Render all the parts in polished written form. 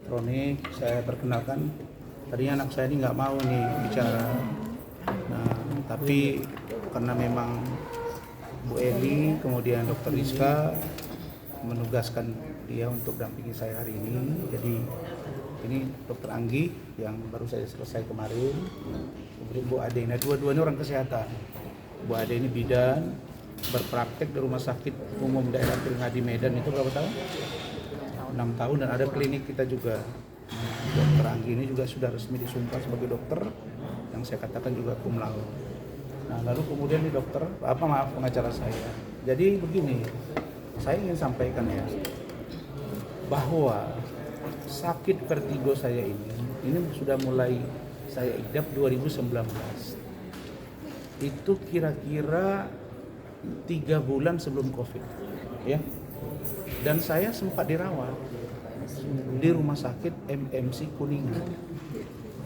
elektronik. Saya perkenalkan, tadinya anak saya ini nggak mau nih bicara. Nah, tapi karena memang Bu Eli, kemudian Dokter Rizka menugaskan dia untuk dampingi saya hari ini. Jadi ini Dokter Anggi yang baru saya selesai kemarin, kemudian Bu Ade. Nah, dua-duanya orang kesehatan. Bu Ade ini bidan, berpraktek di Rumah Sakit Umum Daerah Tringadi Medan itu berapa tahun? 6 tahun, dan ada klinik kita juga. Dokter Anggi ini juga sudah resmi disumpah sebagai dokter yang saya katakan juga cum laude. Nah, lalu kemudian di dokter, pengacara saya. Jadi begini, saya ingin sampaikan ya, bahwa sakit vertigo saya ini sudah mulai saya idap 2019. Itu kira-kira 3 bulan sebelum COVID, ya. Dan saya sempat dirawat di rumah sakit MMC Kuningan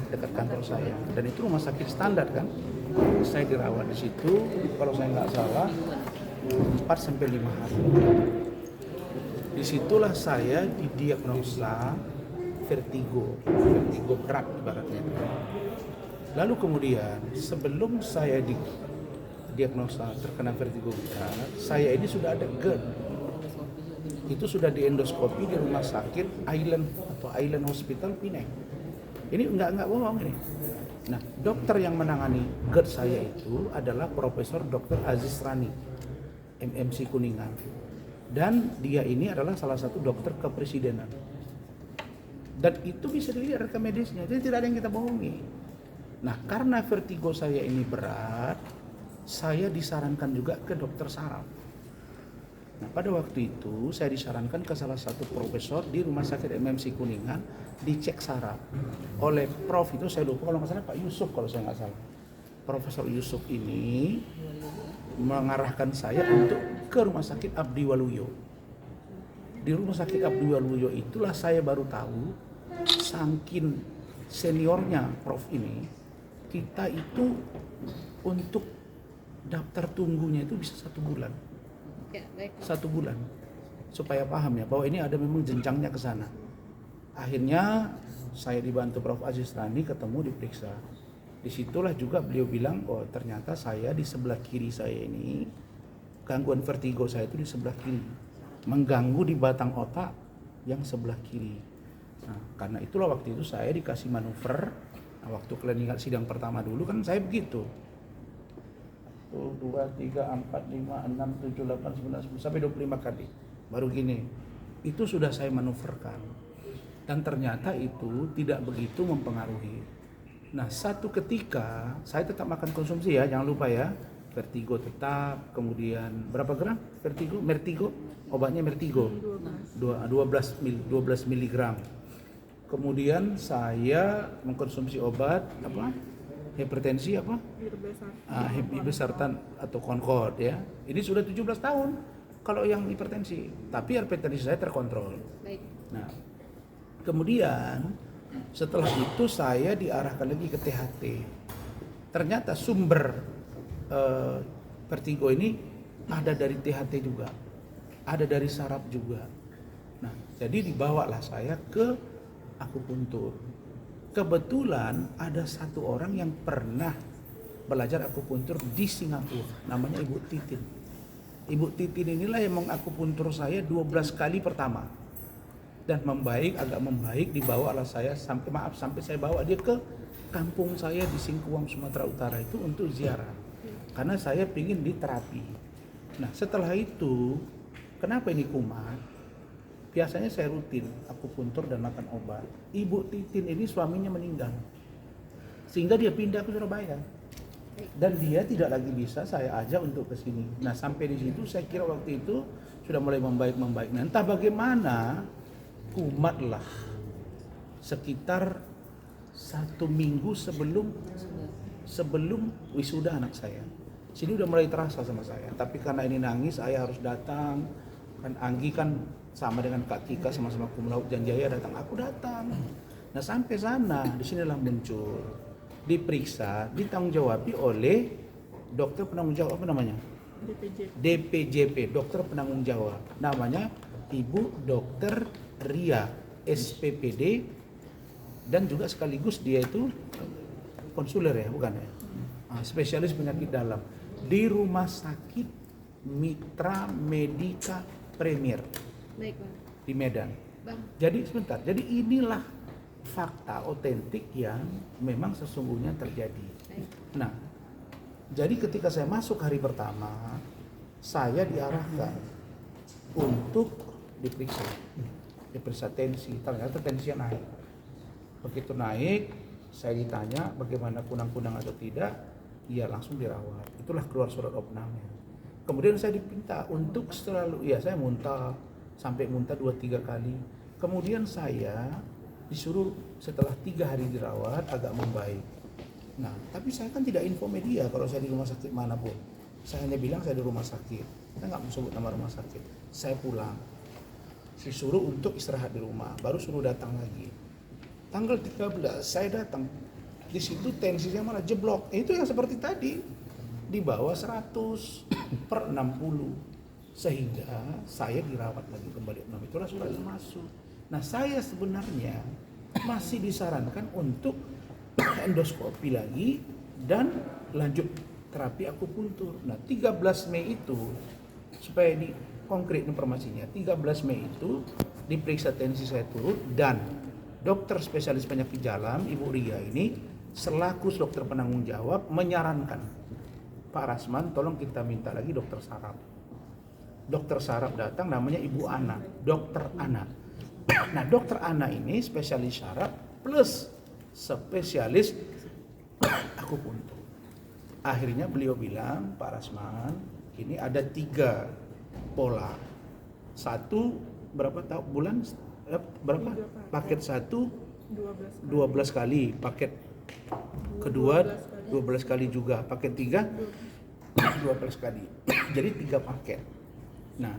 dekat kantor saya, dan itu rumah sakit standar kan. Saya dirawat di situ, kalau saya nggak salah 4-5 hari. Disitulah saya didiagnosa vertigo berat ibaratnya. Lalu kemudian sebelum saya didiagnosa terkena vertigo berat, saya ini sudah ada GERD. Itu sudah diendoskopi di rumah sakit Island Hospital Pineng. Ini enggak bohong ini. Nah, dokter yang menangani GERD saya itu adalah Profesor Dr. Aziz Rani, MMC Kuningan. Dan dia ini adalah salah satu dokter kepresidenan. Dan itu bisa dilihat rekam medisnya, jadi tidak ada yang kita bohongi. Nah, karena vertigo saya ini berat, saya disarankan juga ke dokter saraf. Nah, pada waktu itu saya disarankan ke salah satu profesor di Rumah Sakit MMC Kuningan, dicek saraf oleh Prof itu, saya lupa, kalau nggak salah Pak Yusuf, kalau saya nggak salah. Profesor Yusuf ini mengarahkan saya untuk ke Rumah Sakit Abdi Waluyo. Di Rumah Sakit Abdi Waluyo itulah saya baru tahu, saking seniornya Prof ini, kita itu untuk daftar tunggunya itu bisa 1 bulan. Ya, baik. 1 bulan, supaya paham ya bahwa ini ada memang jenjangnya ke sana. Akhirnya saya dibantu Prof. Aziz Rani, ketemu, diperiksa. Disitulah juga beliau bilang, oh ternyata saya di sebelah kiri saya ini, gangguan vertigo saya itu di sebelah kiri, mengganggu di batang otak yang sebelah kiri. Nah, karena itulah waktu itu saya dikasih manuver. Nah, waktu klinik sidang pertama dulu kan saya begitu. 1, 2, 3, 4, 5, 6, 7, 8, 9, 10 sampai 25 kali. Baru gini. Itu sudah saya manuverkan. Dan ternyata itu tidak begitu mempengaruhi. Nah, satu ketika saya tetap makan konsumsi ya, jangan lupa ya. Vertigo tetap, kemudian berapa gram Mertigo, obatnya Mertigo 12 miligram. Kemudian saya mengkonsumsi obat hipertensi Irbesartan atau Concorde ya. Ini sudah 17 tahun kalau yang hipertensi, tapi hipertensi saya terkontrol. Baik. Nah, kemudian setelah itu saya diarahkan lagi ke THT. Ternyata sumber vertigo ini ada dari THT juga, ada dari saraf juga. Nah, jadi dibawalah saya ke akupuntur. Kebetulan ada satu orang yang pernah belajar akupuntur di Singapura, namanya Ibu Titin. Ibu Titin inilah yang mengakupuntur saya 12 kali pertama. Dan agak membaik, dibawalah saya sampai saya bawa dia ke kampung saya di Singkuang, Sumatera Utara itu untuk ziarah. Karena saya ingin diterapi. Nah, setelah itu, kenapa ini kumat? Biasanya saya rutin akupuntur dan makan obat. Ibu Titin ini suaminya meninggal, sehingga dia pindah ke Surabaya. Dan dia tidak lagi bisa saya ajak untuk ke sini. Nah, sampai di situ saya kira waktu itu sudah mulai membaik. Nah, entah bagaimana kumatlah sekitar 1 minggu sebelum wisuda anak saya. Sini udah mulai terasa sama saya. Tapi karena ini nangis, saya harus datang. Kan Anggi kan sama dengan Kak Kika, sama-sama cum laude, Janjaya datang, aku datang. Nah, sampai sana disinilah muncul, diperiksa, ditanggung jawabi oleh dokter penanggung jawab, apa namanya? DPJP, dokter penanggung jawab. Namanya Ibu Dokter Ria SPPD dan juga sekaligus dia itu konsuler ya, bukan ya? Spesialis penyakit dalam di Rumah Sakit Mitra Medika Premier. Baik, Bang. Di Medan. Bang. Jadi sebentar, jadi inilah fakta otentik yang memang sesungguhnya terjadi. Baik. Nah, jadi ketika saya masuk hari pertama, saya diarahkan untuk diperiksa tensi, ternyata tensinya naik. Begitu naik, saya ditanya bagaimana kunang-kunang atau tidak, ya langsung dirawat. Itulah keluar surat opnamnya. Kemudian saya dipinta untuk selalu, ya saya muntah, sampai muntah 2-3 kali. Kemudian saya disuruh setelah 3 hari dirawat agak membaik. Nah, tapi saya kan tidak info media kalau saya di rumah sakit manapun. Saya hanya bilang saya di rumah sakit. Saya nggak mau sebut nama rumah sakit. Saya pulang. Disuruh untuk istirahat di rumah. Baru suruh datang lagi. Tanggal 13 saya datang. Di situ tensinya malah jeblok. Itu yang seperti tadi. Di bawah 100/60. Sehingga saya dirawat lagi kembali. Nah, itulah surat yang masuk. Nah, saya sebenarnya masih disarankan untuk endoskopi lagi dan lanjut terapi akupuntur. Nah, 13 Mei itu supaya di konkret informasinya, 13 Mei itu diperiksa tensi saya turun dan dokter spesialis penyakit dalam Ibu Ria ini selaku dokter penanggung jawab menyarankan, Pak Rasman tolong kita minta lagi dokter saraf. Dokter saraf datang namanya Ibu Ana, dokter Ana. Nah, dokter Ana ini spesialis saraf plus spesialis akupuntur. Akhirnya beliau bilang, Pak Rasman, ini ada 3 pola. Satu berapa tahun bulan berapa? Paket 1 12 kali, paket kedua 12 kali juga, paket 3 12 kali. Jadi 3 paket. Nah,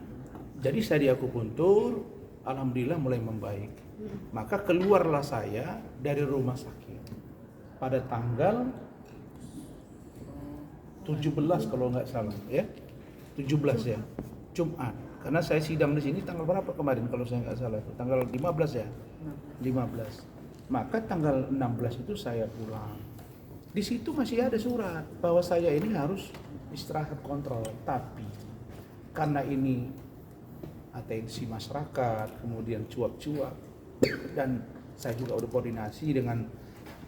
jadi saya di akupuntur, alhamdulillah mulai membaik. Maka keluarlah saya dari rumah sakit pada tanggal 17 kalau nggak salah ya, 17 ya, Jumat. Karena saya sidang di sini tanggal berapa kemarin kalau saya nggak salah, tanggal 15 ya, 15. Maka tanggal 16 itu saya pulang. Di situ masih ada surat bahwa saya ini harus istirahat kontrol, tapi karena ini atensi masyarakat, kemudian cuap-cuap, dan saya juga udah koordinasi dengan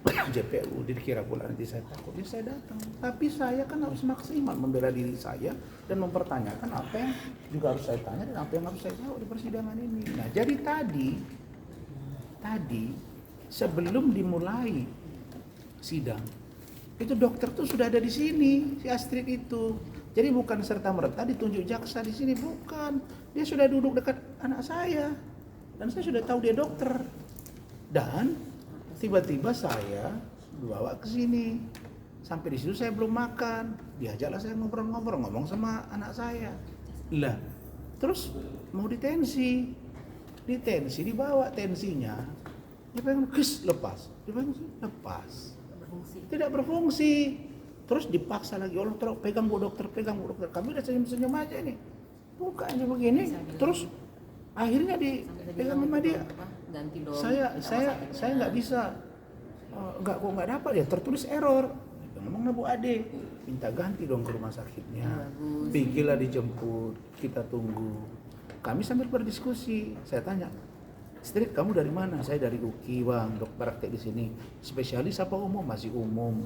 JPU, dikira pula nanti saya takut, ya saya datang. Tapi saya kan harus maksimal membela diri saya dan mempertanyakan apa yang juga harus saya tanya dan apa yang harus saya jawab di persidangan ini. Nah, jadi tadi sebelum dimulai sidang, itu dokter tuh sudah ada di sini, si Astrid itu. Jadi bukan serta-merta ditunjuk jaksa di sini, bukan. Dia sudah duduk dekat anak saya dan saya sudah tahu dia dokter. Dan tiba-tiba saya dibawa ke sini. Sampai di situ saya belum makan. Diajaklah saya ngobrol-ngobrol, ngomong sama anak saya. Lah, terus mau ditensi. Ditensi, dibawa tensinya. Dia pengen lepas. Dia pengen lepas. Tidak berfungsi. Terus dipaksa lagi, Allah terus pegang bu dokter. Kami udah senyum-senyum aja nih. Bukanya begini, terus akhirnya dipegang sama dia. Saya nggak bisa, nggak dapat ya, tertulis error. Ngomong Bu Ade, minta ganti dong ke rumah sakitnya. Pergilah dijemput, kita tunggu. Kami sambil berdiskusi, saya tanya, Astrid, kamu dari mana? Saya dari UKI bang, dok praktek di sini. Spesialis apa umum? Masih umum.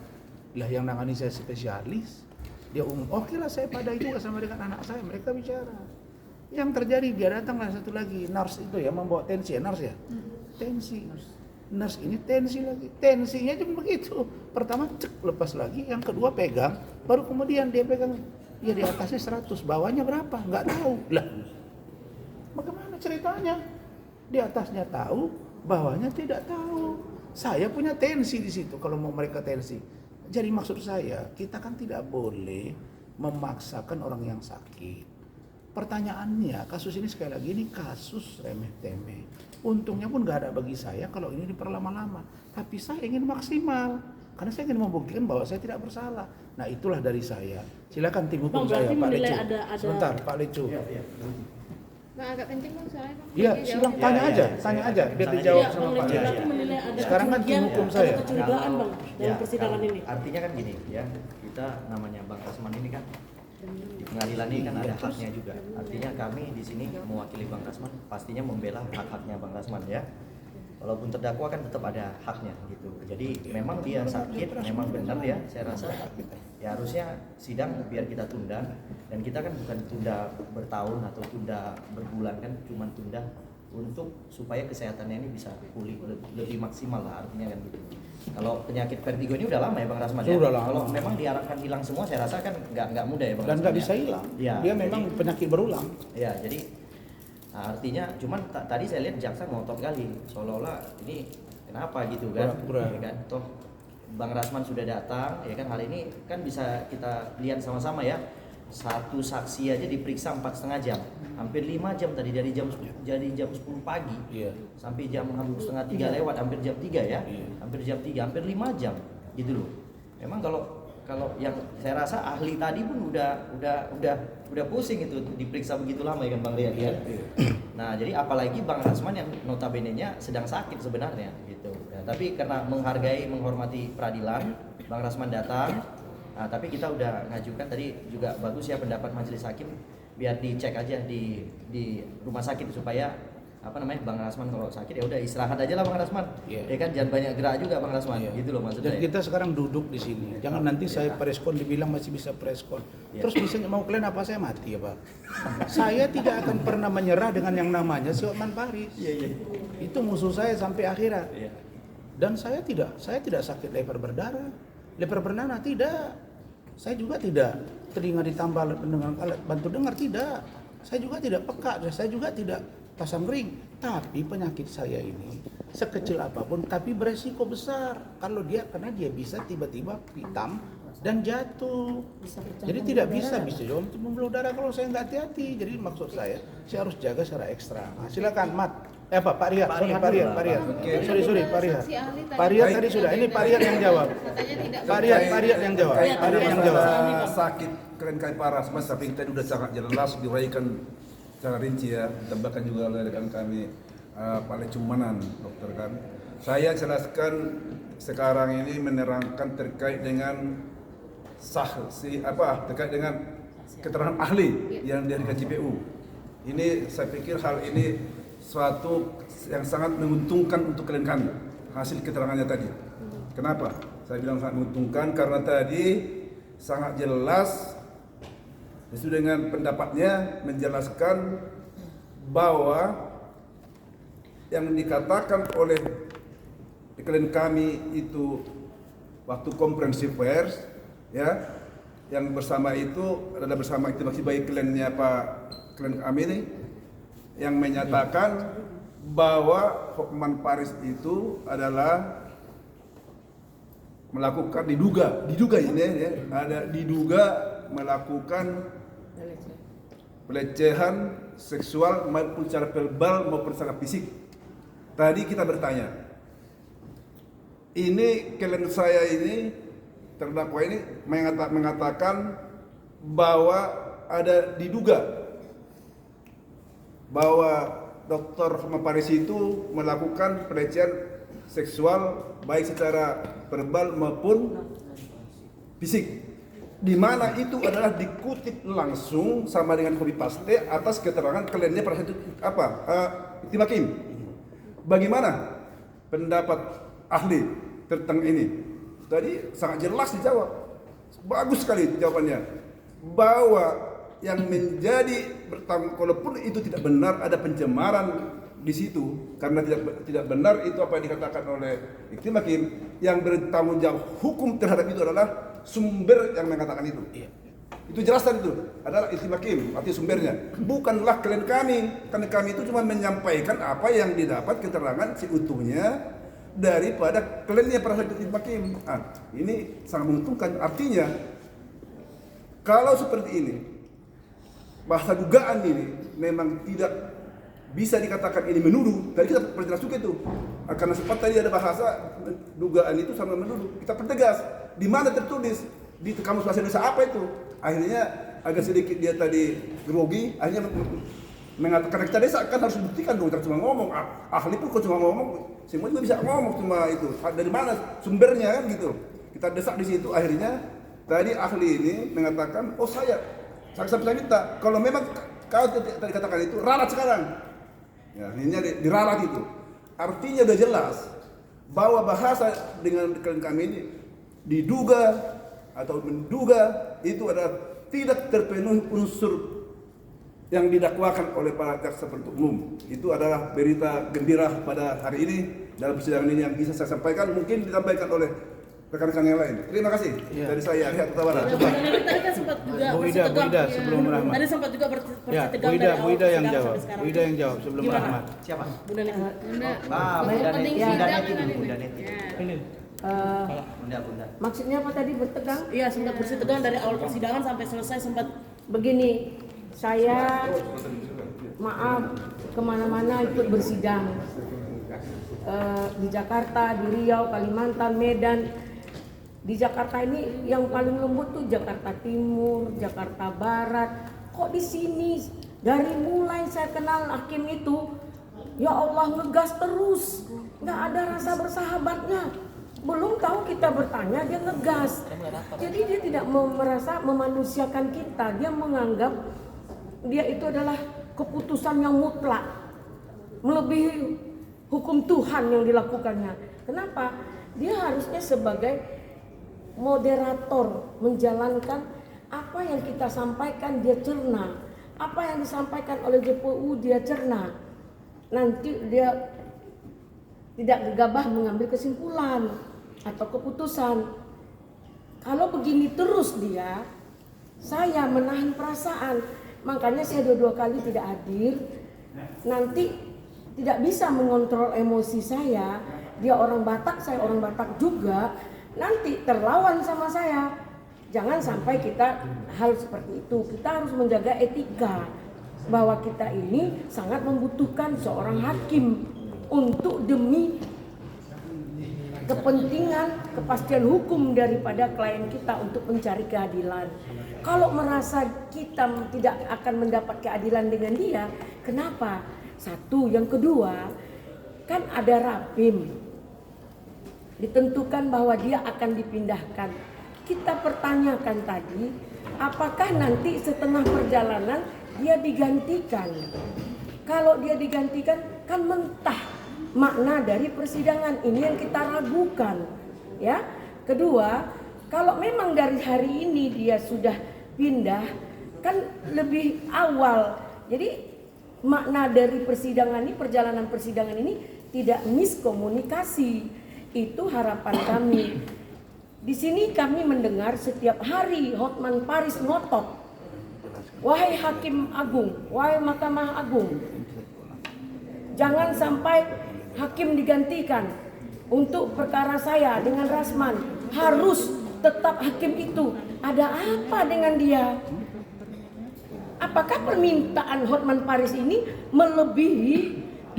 Lah yang nangani saya spesialis, dia umum. Oke lah, saya padai juga sama dengan anak saya, mereka bicara. Yang terjadi dia datanglah satu lagi, nurse itu ya membawa tensi ya, nurse ya. Tensi. Nurse ini tensi lagi. Tensinya cuma begitu. Pertama cek lepas lagi, yang kedua pegang, baru kemudian dia pegang ya di atasnya 100, bawahnya berapa? Enggak tahu. Lah. Bagaimana ceritanya? Di atasnya tahu, bawahnya tidak tahu. Saya punya tensi di situ kalau mau mereka tensi. Jadi maksud saya, kita kan tidak boleh memaksakan orang yang sakit. Pertanyaannya, kasus ini sekali lagi ini kasus remeh-temeh. Untungnya pun gak ada bagi saya kalau ini diperlama-lama. Tapi saya ingin maksimal. Karena saya ingin membuktikan bahwa saya tidak bersalah. Nah itulah dari saya. Silakan tim hukum saya, Pak Lecu. Sebentar, Pak Lecu. Ya. Bang, agak kenceng bang soalnya bang. Iya, Dia silang jauh. tanya aja, Iya, tanya iya. aja biar dijawab Iya, sama Bang Pak. Laki-laki menilai ada Sekarang kan tim kecurigaan, hukum saya. ada kecurigaan bang dalam persidangan ini. Artinya kan gini ya, kita namanya Bang Rasman ini kan di pengadilan ini kan ada haknya juga. Artinya kami di sini mewakili Bang Rasman pastinya membela hak-haknya Bang Rasman ya. Walaupun terdakwa kan tetap ada haknya gitu. Jadi memang dia sakit, memang benar ya. Saya rasa ya harusnya sidang biar kita tunda, dan kita kan bukan tunda bertahun atau tunda berbulan kan, cuma tunda untuk supaya kesehatannya ini bisa pulih lebih maksimal lah, artinya kan gitu. Kalau penyakit vertigo ini udah lama ya Bang Rasman ya. Sudah lama. Kalau memang diharapkan hilang semua, saya rasa kan nggak mudah ya Bang Dan Rasman. nggak ya. bisa hilang. Ya, Dia memang penyakit berulang. Ya, jadi artinya cuman tadi saya lihat jaksa ngotot kali, seolah-olah ini kenapa gitu kan? Pura-pura. Ya kan? Toh Bang Rasman sudah datang, ya kan, hari ini kan bisa kita lihat sama-sama ya. Satu saksi aja diperiksa 4,5 jam, hampir 5 jam tadi, dari jam 10 pagi Iya. sampai jam hampir setengah 3 lewat, hampir jam 3 ya, Iya. hampir jam 3, hampir 5 jam gitu loh. Memang kalau yang saya rasa ahli tadi pun udah pusing itu diperiksa begitu lama ya kan Bang Riyad ya. Nah jadi apalagi Bang Rasman yang notabene-nya sedang sakit sebenarnya gitu. Ya, tapi karena menghormati peradilan, Bang Rasman datang. Nah, tapi kita udah ngajukan tadi juga bagus ya pendapat majelis hakim, biar dicek aja di rumah sakit supaya Bang Rasman kalau sakit ya udah istirahat aja lah Bang Rasman. Iya. Ya kan jangan banyak gerak juga Bang Rasman. Iya. Gitu loh maksudnya. Dan ya. kita sekarang duduk di sini. Jangan nanti saya preskon dibilang masih bisa preskon. Iya. Terus bisa mau kalian apa saya mati ya Pak? Saya tidak akan pernah menyerah dengan yang namanya si Hotman Paris. Iya. Itu musuh saya sampai akhirat. Iya. Dan saya tidak sakit leher berdarah, leher bernanah tidak. Saya juga tidak telinga ditambal dengan alat bantu dengar tidak. Saya juga tidak peka, saya juga tidak pasang ring. Tapi penyakit saya ini sekecil apapun tapi beresiko besar kalau karena dia bisa tiba-tiba hitam dan jatuh. Jadi tidak bisa jauh membuluh darah kalau saya nggak hati-hati. Jadi maksud saya harus jaga secara ekstra. Nah, silakan Mat. Pak Riyad, Pak Riyad. Sorry, Pak Riyad. Saksi ahli Pak Riyad tadi sudah. Ini Pak Riyad yang jawab. Katanya tidak. Pak Riyad yang jawab. Pak Riyad yang jawab. Sakit keren kayak parah, mas, tapi kita sudah sangat jelas diuraikan secara rinci ya, ditambahkan juga oleh rekan kami Pak Lecumanan, dokter kan. Saya jelaskan sekarang ini menerangkan terkait dengan terkait dengan keterangan ahli yang dari KCPU. Ini saya pikir hal ini suatu yang sangat menguntungkan untuk klien kami, hasil keterangannya tadi. Kenapa? Saya bilang sangat menguntungkan karena tadi sangat jelas sesuai dengan pendapatnya menjelaskan bahwa yang dikatakan oleh klien kami itu waktu konferensi pers ya, yang bersama itu masih baik kliennya klien kami ini yang menyatakan bahwa Hotman Paris itu adalah melakukan diduga melakukan pelecehan seksual maupun secara verbal maupun secara fisik. Tadi kita bertanya, ini klien saya ini terdakwa ini mengatakan bahwa ada diduga bahwa Dr. Hotman Paris itu melakukan pelecehan seksual baik secara verbal maupun fisik, di mana itu adalah dikutip langsung sama dengan copy paste atas keterangan kliennya pada saat itu Tim Hakim. Bagaimana pendapat ahli tentang ini? Tadi sangat jelas dijawab, bagus sekali jawabannya, bahwa yang menjadi bertanggung, kalaupun itu tidak benar ada pencemaran di situ, karena tidak benar itu apa yang dikatakan oleh Tim Hakim, yang bertanggung jawab hukum terhadap itu adalah sumber yang mengatakan itu. Itu jelas tadi itu adalah Tim Hakim, arti sumbernya bukanlah klien kami, karena kami itu cuma menyampaikan apa yang didapat keterangan seutuhnya daripada kliennya pada saat Tim Hakim. Ini sangat menguntungkan, artinya kalau seperti ini bahasa dugaan ini memang tidak bisa dikatakan ini menuduh. Tadi kita perjelas juga itu, karena sempat tadi ada bahasa dugaan itu sama menuduh. Kita pertegas di mana tertulis di kamus bahasa Indonesia apa itu. Akhirnya agak sedikit dia tadi grogi, akhirnya mengatakan kita desa kan harus buktikan dong, jangan cuma ngomong. Ahli pun kok cuma ngomong, semua juga bisa ngomong, cuma itu dari mana sumbernya kan gitu. Kita desak di situ, akhirnya tadi ahli ini mengatakan, oh saya minta kalau memang kau tadi katakan itu ralat sekarang, ya akhirnya diralat itu. Artinya udah jelas bahwa bahasa dengan kami ini diduga atau menduga itu adalah tidak terpenuhi unsur yang didakwakan oleh para jaksa penuntut umum. Itu adalah berita gembira pada hari ini dalam persidangan ini yang bisa saya sampaikan, mungkin disampaikan oleh rekan-rekan yang lain. Terima kasih dari saya, Lihat Tawara. Tadi kan sempat juga Bu Ida sebelum Rahmat. Tadi sempat juga Ya, tegang Bu Ida yang sidang jawab. sampai sekarang. Bu Ida yang jawab sebelum Gimana? Rahmat. Siapa? Bunda Neti. Bunda, Bunda penting Neti, sidang Bunda Neti kan dulu, ini. Bunda Neti. Ya. Bunda. Maksudnya apa tadi bertegang? Iya, sempat bersih tegang dari awal persidangan sampai selesai, sempat Begini, saya maaf kemana-mana ikut bersidang. Di Jakarta, di Riau, Kalimantan, Medan. Di Jakarta ini yang paling lembut tuh Jakarta Timur, Jakarta Barat. Kok di sini dari mulai saya kenal hakim itu, ya Allah ngegas terus, nggak ada rasa bersahabatnya. Belum tahu kita bertanya dia ngegas. Jadi dia tidak merasa memanusiakan kita. Dia menganggap dia itu adalah keputusan yang mutlak, melebihi hukum Tuhan yang dilakukannya. Kenapa? Dia harusnya sebagai moderator menjalankan apa yang kita sampaikan, dia cerna. Apa yang disampaikan oleh JPU dia cerna. Nanti dia tidak gegabah mengambil kesimpulan atau keputusan. Kalau begini terus dia, saya menahan perasaan. Makanya saya dua kali tidak hadir. Nanti tidak bisa mengontrol emosi saya. Dia orang Batak, saya orang Batak juga. Nanti terlawan sama saya. Jangan sampai kita hal seperti itu. Kita harus menjaga etika bahwa kita ini sangat membutuhkan seorang hakim untuk demi kepentingan kepastian hukum daripada klien kita untuk mencari keadilan. Kalau merasa kita tidak akan mendapat keadilan dengan dia, kenapa? Satu, yang kedua, kan ada rapim. Ditentukan bahwa dia akan dipindahkan. Kita pertanyakan tadi, apakah nanti setengah perjalanan dia digantikan? Kalau dia digantikan, kan mentah makna dari persidangan ini yang kita ragukan, ya. Kedua, kalau memang dari hari ini dia sudah pindah, kan lebih awal. Jadi makna dari persidangan ini, perjalanan persidangan ini tidak miskomunikasi. Itu harapan kami. Di sini kami mendengar setiap hari Hotman Paris ngotot, wahai Hakim Agung, wahai Mahkamah Agung, jangan sampai hakim digantikan. Untuk perkara saya dengan Rasman harus tetap hakim itu. Ada apa dengan dia? Apakah permintaan Hotman Paris ini melebihi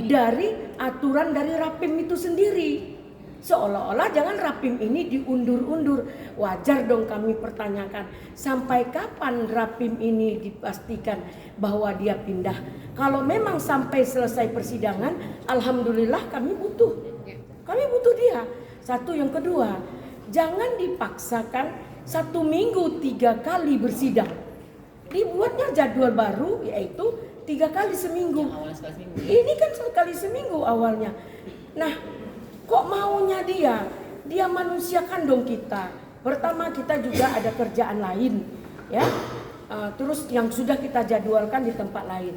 dari aturan dari rapim itu sendiri? Seolah-olah jangan rapim ini diundur-undur. Wajar dong kami pertanyakan, sampai kapan rapim ini dipastikan bahwa dia pindah? Kalau memang sampai selesai persidangan, alhamdulillah kami butuh dia. Satu, yang kedua, jangan dipaksakan 1 minggu 3 kali bersidang. Dibuatnya jadwal baru, yaitu 3 kali seminggu. Ini kan sekali seminggu awalnya. Nah, kok maunya dia manusiakan dong kita. Pertama, kita juga ada kerjaan lain, ya. Terus yang sudah kita jadwalkan di tempat lain.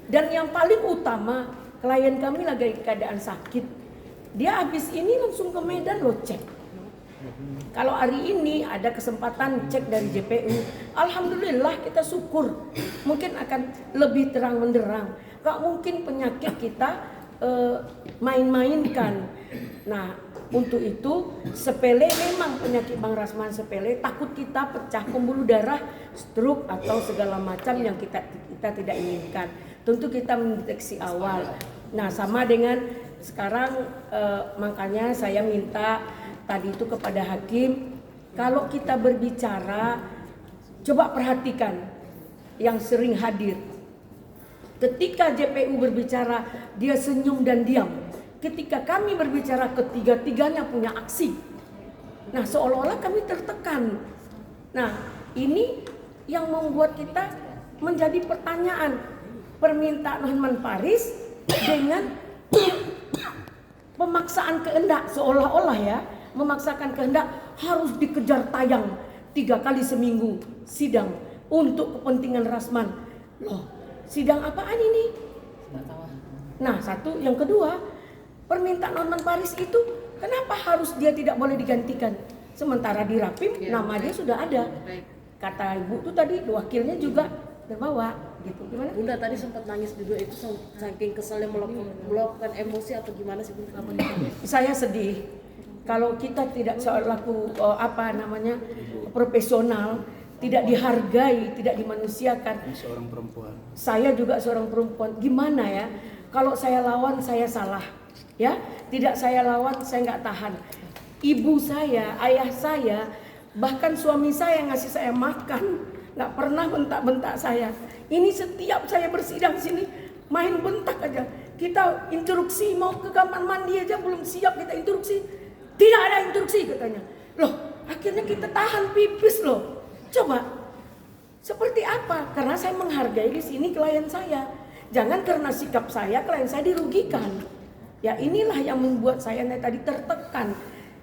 Dan yang paling utama, klien kami lagi keadaan sakit. Dia habis ini langsung ke Medan loh cek. Kalau hari ini ada kesempatan cek dari JPU, alhamdulillah kita syukur. Mungkin akan lebih terang benderang. Gak mungkin penyakit kita main-mainkan. Nah, untuk itu sepele memang penyakit Bang Rasman sepele, takut kita pecah pembuluh darah, stroke atau segala macam yang kita tidak inginkan. Tentu kita mendeteksi awal. Nah, sama dengan sekarang makanya saya minta tadi itu kepada hakim, kalau kita berbicara coba perhatikan yang sering hadir. Ketika JPU berbicara, dia senyum dan diam. Ketika kami berbicara, ketiga-tiganya punya aksi. Nah, seolah-olah kami tertekan. Nah, ini yang membuat kita menjadi pertanyaan. Permintaan Hotman Paris dengan pemaksaan kehendak, seolah-olah ya, memaksakan kehendak harus dikejar tayang 3 kali seminggu sidang untuk kepentingan Rasman. Loh, sidang apaan ini? Nah, satu, yang kedua, permintaan Hotman Paris itu kenapa harus dia tidak boleh digantikan? Sementara di Rapim nama dia sudah ada. Kata Ibu tuh tadi wakilnya juga terbawa gitu. Gimana? Bunda tadi sempat nangis juga, itu saking keselnya meluapkan emosi atau gimana sih Bunda? Saya sedih kalau kita tidak selaku profesional, tidak dihargai, tidak dimanusiakan. Seorang perempuan. Saya juga seorang perempuan. Gimana ya? Kalau saya lawan saya salah, ya? Tidak saya lawan saya nggak tahan. Ibu saya, ayah saya, bahkan suami saya yang ngasih saya makan, nggak pernah bentak-bentak saya. Ini setiap saya bersidang sini main bentak aja. Kita instruksi mau ke kamar mandi aja belum siap kita instruksi. Tidak ada instruksi katanya. Loh, akhirnya kita tahan pipis loh. Coba seperti apa? Karena saya menghargai di sini klien saya. Jangan karena sikap saya klien saya dirugikan. Ya inilah yang membuat saya tadi tertekan.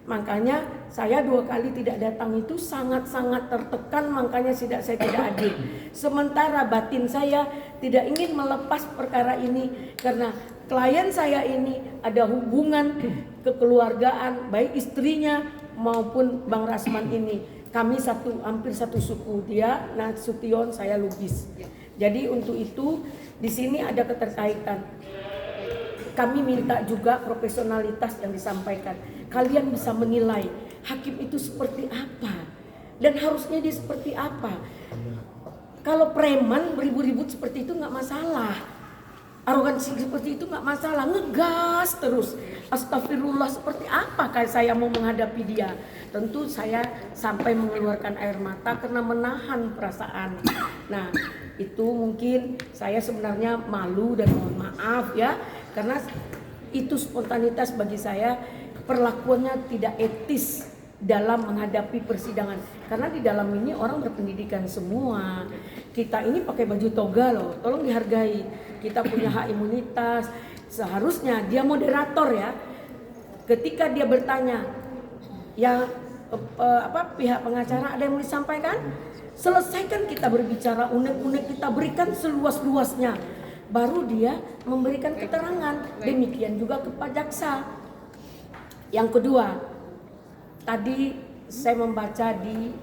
Makanya saya 2 kali tidak datang itu sangat-sangat tertekan, makanya saya tidak hadir. Sementara batin saya tidak ingin melepas perkara ini karena klien saya ini ada hubungan kekeluargaan baik istrinya maupun Bang Rasman ini. Kami hampir satu suku, dia Nasution, saya Lubis. Jadi untuk itu di sini ada keterkaitan. Kami minta juga profesionalitas yang disampaikan. Kalian bisa menilai hakim itu seperti apa dan harusnya dia seperti apa. Kalau preman beribut-ribut seperti itu nggak masalah, arogansi seperti itu nggak masalah, ngegas terus. Astagfirullah, seperti apa kayak saya mau menghadapi dia? Tentu saya sampai mengeluarkan air mata karena menahan perasaan. Nah itu mungkin saya sebenarnya malu dan mohon maaf ya, karena itu spontanitas bagi saya. Perlakuannya tidak etis dalam menghadapi persidangan karena di dalam ini orang berpendidikan semua. Kita ini pakai baju toga loh, tolong dihargai. Kita punya hak imunitas. Seharusnya dia moderator ya. Ketika dia bertanya, ya pihak pengacara ada yang mau disampaikan, selesaikan kita berbicara, unek-unek kita berikan seluas-luasnya. Baru dia memberikan keterangan. Demikian juga ke Pak Jaksa. Yang kedua, tadi saya membaca di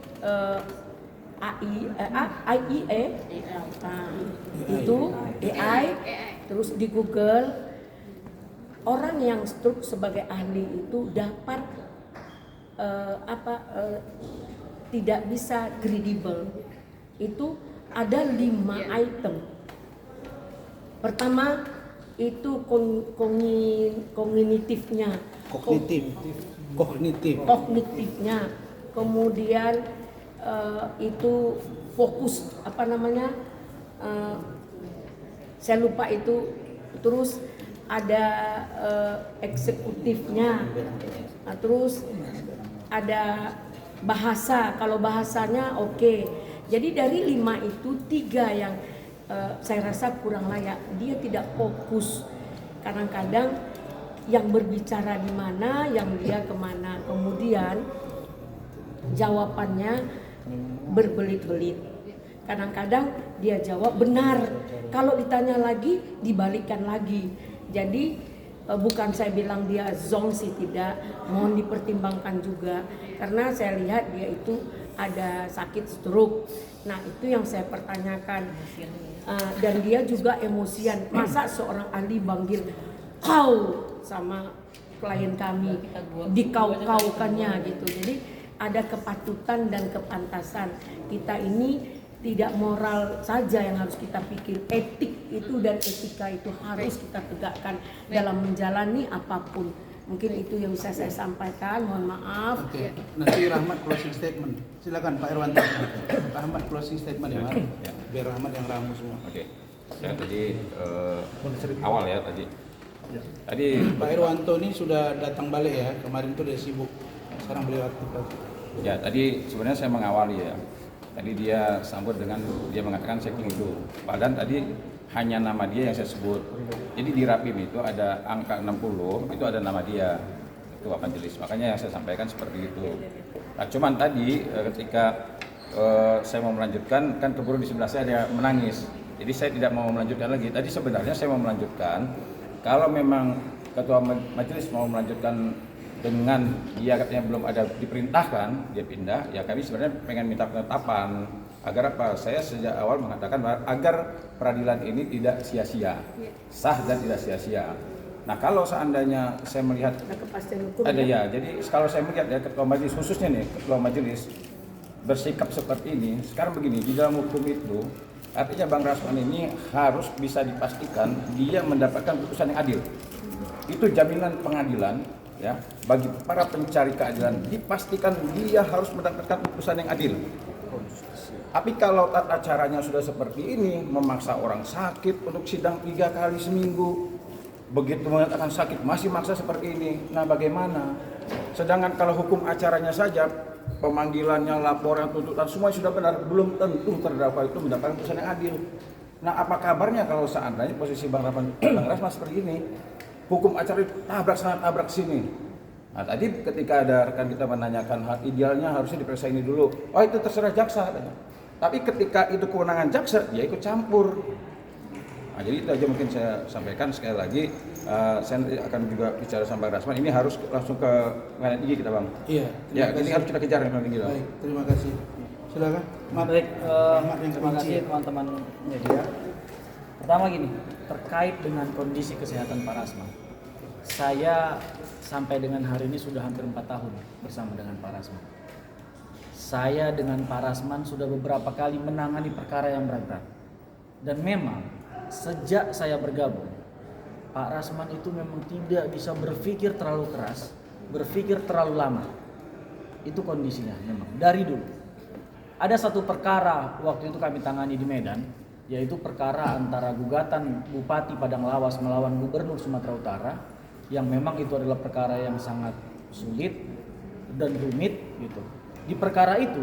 IE, itu AI, terus di Google, orang yang struk sebagai ahli itu dapat tidak bisa kredibel. Itu ada 5 item. Pertama itu kognitifnya. Kognitifnya, kemudian itu fokus saya lupa itu, terus ada eksekutifnya, terus ada bahasa, kalau bahasanya oke. Jadi dari 5 itu 3 yang saya rasa kurang layak, dia tidak fokus. Kadang-kadang yang berbicara di mana, yang dia kemana, kemudian jawabannya berbelit-belit. Kadang-kadang dia jawab benar, kalau ditanya lagi dibalikkan lagi. Jadi bukan saya bilang dia zong sih, tidak, mohon dipertimbangkan juga karena saya lihat dia itu ada sakit stroke. Nah itu yang saya pertanyakan. Dan dia juga emosian. Masa seorang ahli panggil kau sama klien kami, dikau-kaukannya gitu. Jadi ada kepatutan dan kepantasan. Kita ini tidak moral saja yang harus kita pikir, etik itu dan etika itu harus kita tegakkan dalam menjalani apapun. Mungkin itu yang bisa saya sampaikan, mohon maaf. Oke. Nanti Rahmat closing statement. Silakan Pak Irwanto. Rahmat closing statement ya, Mas. Biar Rahmat yang ramu semua. Oke. Ya tadi Cerita. awal ya tadi. Ya. Tadi Pak Irwanto ini sudah datang balik ya, kemarin tuh dia sibuk, sekarang beliau aktif lagi. ya tadi sebenarnya saya mengawali ya. Tadi dia sambut dengan dia mengatakan checking itu. Padahal tadi hanya nama dia yang saya sebut. Jadi di Rapim itu ada angka 60, itu ada nama dia ketua majelis. Makanya yang saya sampaikan seperti itu. Nah, cuman tadi ketika saya mau melanjutkan, kan keburu di sebelah saya ada menangis. Jadi saya tidak mau melanjutkan lagi. Tadi sebenarnya saya mau melanjutkan, kalau memang ketua majelis mau melanjutkan dengan dia katanya belum ada diperintahkan, dia pindah, ya kami sebenarnya pengen minta penetapan. Agar apa? Saya sejak awal mengatakan agar peradilan ini tidak sia-sia, sah dan tidak sia-sia. Nah kalau seandainya saya melihat Ada kepastian hukum ada ya. ya, jadi kalau saya melihat ya ketua majelis khususnya nih ketua majelis bersikap seperti ini, sekarang begini di dalam hukum itu artinya Bang Rasman ini harus bisa dipastikan dia mendapatkan putusan yang adil. Itu jaminan pengadilan ya bagi para pencari keadilan, dipastikan dia harus mendapatkan putusan yang adil. Tapi kalau tata caranya sudah seperti ini, memaksa orang sakit untuk sidang 3 kali seminggu, begitu mengatakan sakit masih maksa seperti ini, nah bagaimana? Sedangkan kalau hukum acaranya saja, pemanggilannya, laporan, tuntutan semua sudah benar, belum tentu terdakwa itu mendapatkan putusan yang adil. Nah apa kabarnya kalau seandainya posisi Bang Rasman seperti ini, hukum acara itu tabrak sana tabrak sini. Nah tadi ketika ada rekan kita menanyakan hal idealnya harusnya diperiksa ini dulu, oh itu terserah jaksa katanya. Tapi ketika itu kewenangan jaksa, dia ikut campur. Nah, jadi itu aja mungkin saya sampaikan sekali lagi. Saya akan juga bicara sama Bang Rasman. Ini harus langsung ke pengadilan tinggi kita Bang. Iya. Ya, ini harus kita kejar pengadilan tinggi. Baik, terima kasih. Silakan. Baik, Ahmad yang terima kerinci. kasih teman-teman media. Pertama gini, terkait dengan kondisi kesehatan Pak Rasman. Saya sampai dengan hari ini sudah hampir 4 tahun bersama dengan Pak Rasman. Saya dengan Pak Rasman sudah beberapa kali menangani perkara yang berat-berat. Dan memang sejak saya bergabung, Pak Rasman itu memang tidak bisa berpikir terlalu keras, berpikir terlalu lama. Itu kondisinya memang dari dulu. Ada satu perkara waktu itu kami tangani di Medan, yaitu perkara antara gugatan Bupati Padang Lawas melawan Gubernur Sumatera Utara, yang memang itu adalah perkara yang sangat sulit dan rumit gitu. Di perkara itu,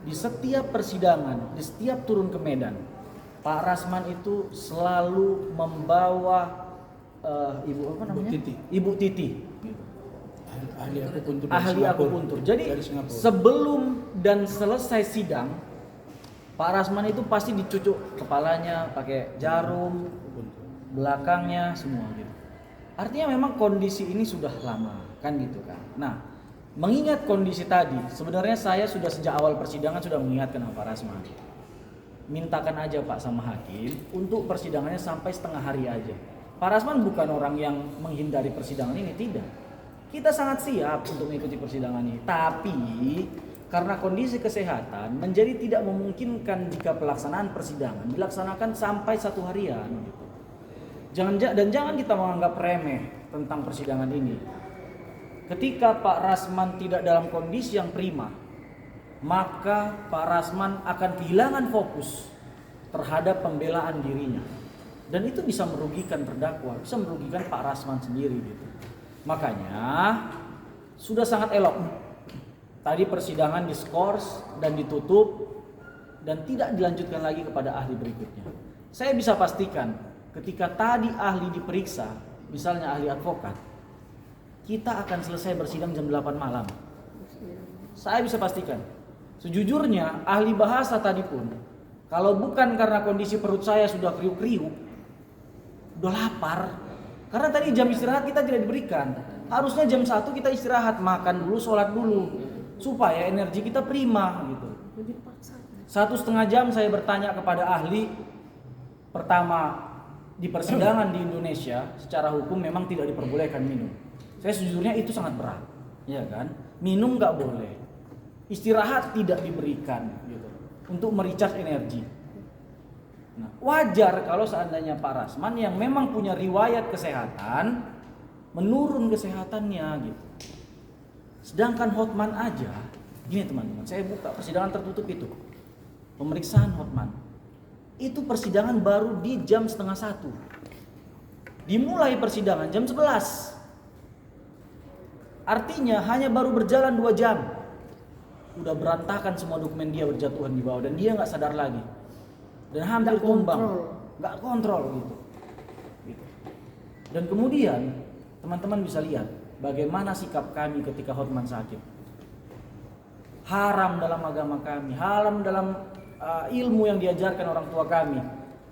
di setiap persidangan, di setiap turun ke Medan, Pak Rasman itu selalu membawa ibu apa namanya? Titi. Ibu Titi. Gitu. Ahli akupuntur. Ahli akupuntur. Jadi sebelum dan selesai sidang, Pak Rasman itu pasti dicucuk kepalanya pakai jarum, belakangnya semua gitu. Artinya memang kondisi ini sudah lama, kan gitu kan. Nah, mengingat kondisi tadi, sebenarnya saya sudah sejak awal persidangan sudah mengingatkan Pak Rasman. Mintakan aja Pak sama hakim untuk persidangannya sampai setengah hari aja. Pak Rasman bukan orang yang menghindari persidangan ini, tidak. Kita sangat siap untuk mengikuti persidangan ini, tapi karena kondisi kesehatan menjadi tidak memungkinkan jika pelaksanaan persidangan dilaksanakan sampai 1 harian. Gitu. Jangan kita menganggap remeh tentang persidangan ini. Ketika Pak Rasman tidak dalam kondisi yang prima, maka Pak Rasman akan kehilangan fokus terhadap pembelaan dirinya. Dan itu bisa merugikan terdakwa, bisa merugikan Pak Rasman sendiri gitu. Makanya sudah sangat elok tadi persidangan diskors dan ditutup dan tidak dilanjutkan lagi kepada ahli berikutnya. Saya bisa pastikan ketika tadi ahli diperiksa, misalnya ahli advokat, kita akan selesai bersidang jam 8 malam. Saya bisa pastikan. Sejujurnya ahli bahasa tadi pun, kalau bukan karena kondisi perut saya sudah kriuk-kriuk, udah lapar. Karena tadi jam istirahat kita tidak diberikan. Harusnya jam 1 kita istirahat, makan dulu, sholat dulu, supaya energi kita prima gitu. 1,5 jam saya bertanya kepada ahli. Pertama, di persidangan di Indonesia secara hukum memang tidak diperbolehkan minum. Saya sejujurnya itu sangat berat, ya kan? Minum nggak boleh, istirahat tidak diberikan, gitu, untuk merecharge energi. Nah, wajar kalau seandainya Pak Rasman yang memang punya riwayat kesehatan menurun kesehatannya, gitu. Sedangkan Hotman aja, gini teman-teman, saya buka persidangan tertutup itu, pemeriksaan Hotman. itu persidangan baru di jam 12:30. Dimulai persidangan jam 11. Artinya hanya baru berjalan 2 jam. Udah berantakan semua dokumen dia berjatuhan di bawah dan dia nggak sadar lagi. Dan hampir tumbang. Nggak kontrol gitu. Dan kemudian teman-teman bisa lihat bagaimana sikap kami ketika Hotman sakit. Haram dalam agama kami, haram dalam ilmu yang diajarkan orang tua kami.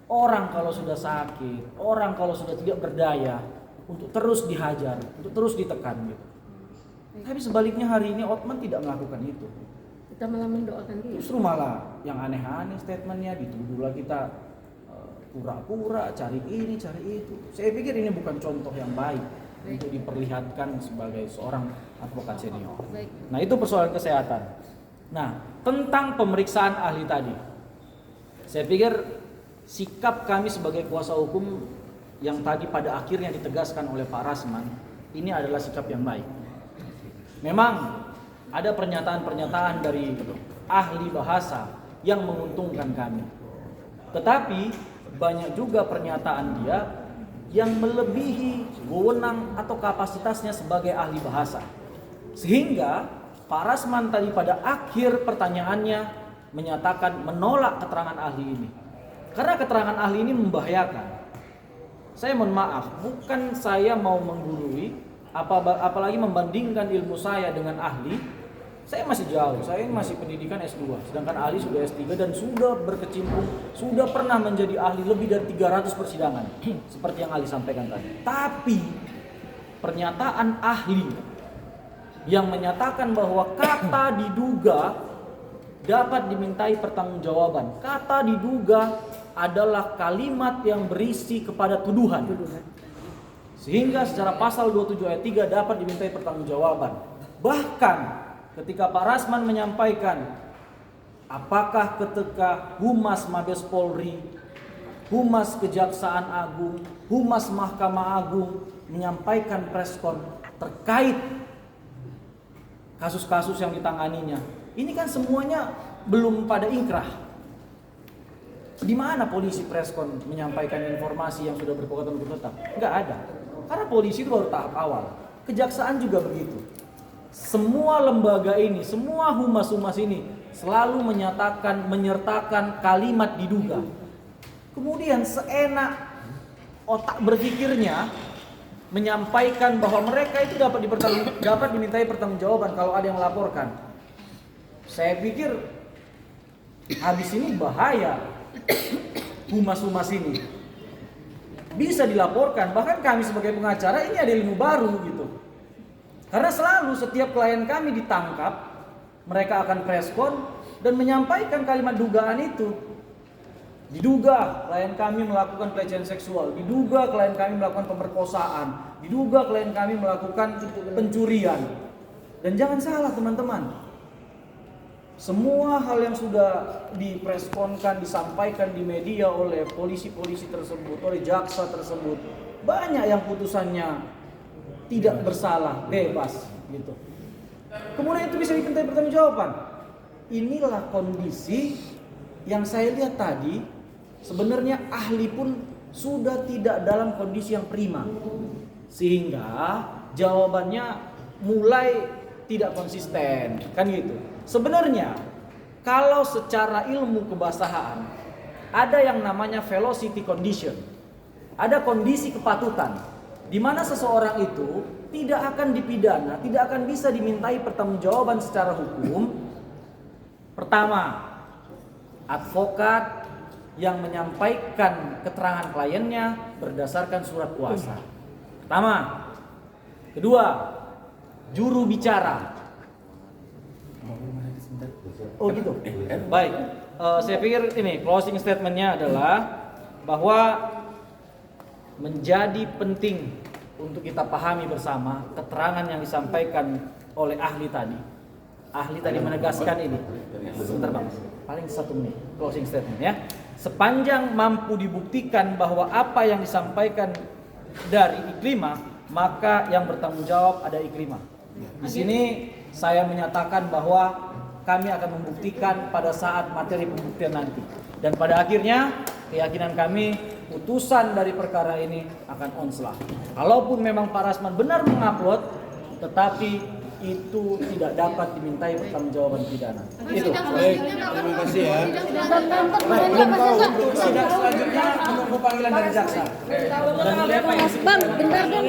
Orang kalau sudah sakit, orang kalau sudah tidak berdaya, untuk terus dihajar, untuk terus ditekan gitu. Tapi sebaliknya hari ini Hotman tidak melakukan itu. Kita malah mendoakan dia. Justru malah yang aneh-aneh statementnya, dituduhlah kita pura-pura, cari ini, cari itu. Saya pikir ini bukan contoh yang baik untuk diperlihatkan sebagai seorang advokat senior. Baik. Nah, itu persoalan kesehatan. Nah, tentang pemeriksaan ahli tadi, saya pikir sikap kami sebagai kuasa hukum yang tadi pada akhirnya ditegaskan oleh Pak Rasman, ini adalah sikap yang baik. Memang ada pernyataan-pernyataan dari ahli bahasa yang menguntungkan kami. Tetapi banyak juga pernyataan dia yang melebihi wewenang atau kapasitasnya sebagai ahli bahasa. Sehingga Pak Rasman tadi pada akhir pertanyaannya menyatakan menolak keterangan ahli ini. Karena keterangan ahli ini membahayakan. Saya mohon maaf, bukan saya mau menggurui, apalagi membandingkan ilmu saya dengan ahli. Saya masih jauh, saya masih pendidikan S2, sedangkan ahli sudah S3 dan sudah berkecimpung, sudah pernah menjadi ahli lebih dari 300 persidangan, seperti yang ahli sampaikan tadi. Tapi pernyataan ahli yang menyatakan bahwa kata diduga dapat dimintai pertanggungjawaban. Kata diduga adalah kalimat yang berisi kepada tuduhan. Sehingga secara pasal 27 ayat 3 dapat dimintai pertanggungjawaban. Bahkan ketika Pak Rasman menyampaikan apakah ketika Humas Mabes Polri, Humas Kejaksaan Agung, Humas Mahkamah Agung menyampaikan preskon terkait kasus-kasus yang ditanganinya, ini kan semuanya belum pada inkrah. Di mana polisi preskon menyampaikan informasi yang sudah berkekuatan hukum tetap? Enggak ada. Karena polisi itu baru tahap awal. Kejaksaan juga begitu. Semua lembaga ini, semua humas-humas ini selalu menyertakan kalimat diduga. Kemudian seenak otak berpikirnya menyampaikan bahwa mereka itu dapat dimintai pertanggungjawaban kalau ada yang melaporkan. Saya pikir habis ini bahaya humas-humas ini. Bisa dilaporkan, bahkan kami sebagai pengacara ini ada ilmu baru gitu. Karena selalu setiap klien kami ditangkap, mereka akan preskon dan menyampaikan kalimat dugaan itu. Diduga klien kami melakukan pelecehan seksual, diduga klien kami melakukan pemerkosaan, diduga klien kami melakukan pencurian. Dan jangan salah teman-teman, semua hal yang sudah dipreskonkan, disampaikan di media oleh polisi-polisi tersebut, oleh jaksa tersebut, banyak yang putusannya tidak bersalah, bebas gitu. Kemudian itu bisa dimintai pertanggungjawaban. Inilah kondisi yang saya lihat tadi. Sebenarnya ahli pun sudah tidak dalam kondisi yang prima, sehingga jawabannya mulai tidak konsisten, kan gitu. Sebenarnya kalau secara ilmu kebasahan ada yang namanya velocity condition, ada kondisi kepatutan di mana seseorang itu tidak akan dipidana, tidak akan bisa dimintai pertanggungjawaban secara hukum. Pertama, advokat yang menyampaikan keterangan kliennya berdasarkan surat kuasa. Pertama. Kedua, juru bicara. Oh gitu. Baik. Saya pikir ini closing statementnya adalah bahwa menjadi penting untuk kita pahami bersama keterangan yang disampaikan oleh ahli tadi. Ahli tadi menegaskan ini. Sebentar Bang, paling 1 menit closing statement ya. Sepanjang mampu dibuktikan bahwa apa yang disampaikan dari Ikrimah, maka yang bertanggung jawab ada Ikrimah. Di sini saya menyatakan bahwa kami akan membuktikan pada saat materi pembuktian nanti. Dan pada akhirnya keyakinan kami putusan dari perkara ini akan onslah. Kalaupun memang Pak Rasman benar mengupload, tetapi itu tidak dapat dimintai pertanggungjawaban pidana. Itu. Baik, terima kasih ya. Belum tahu. Sidang selanjutnya menunggu panggilan dari jaksa. Dan melihat Pak Bang, bentar dong.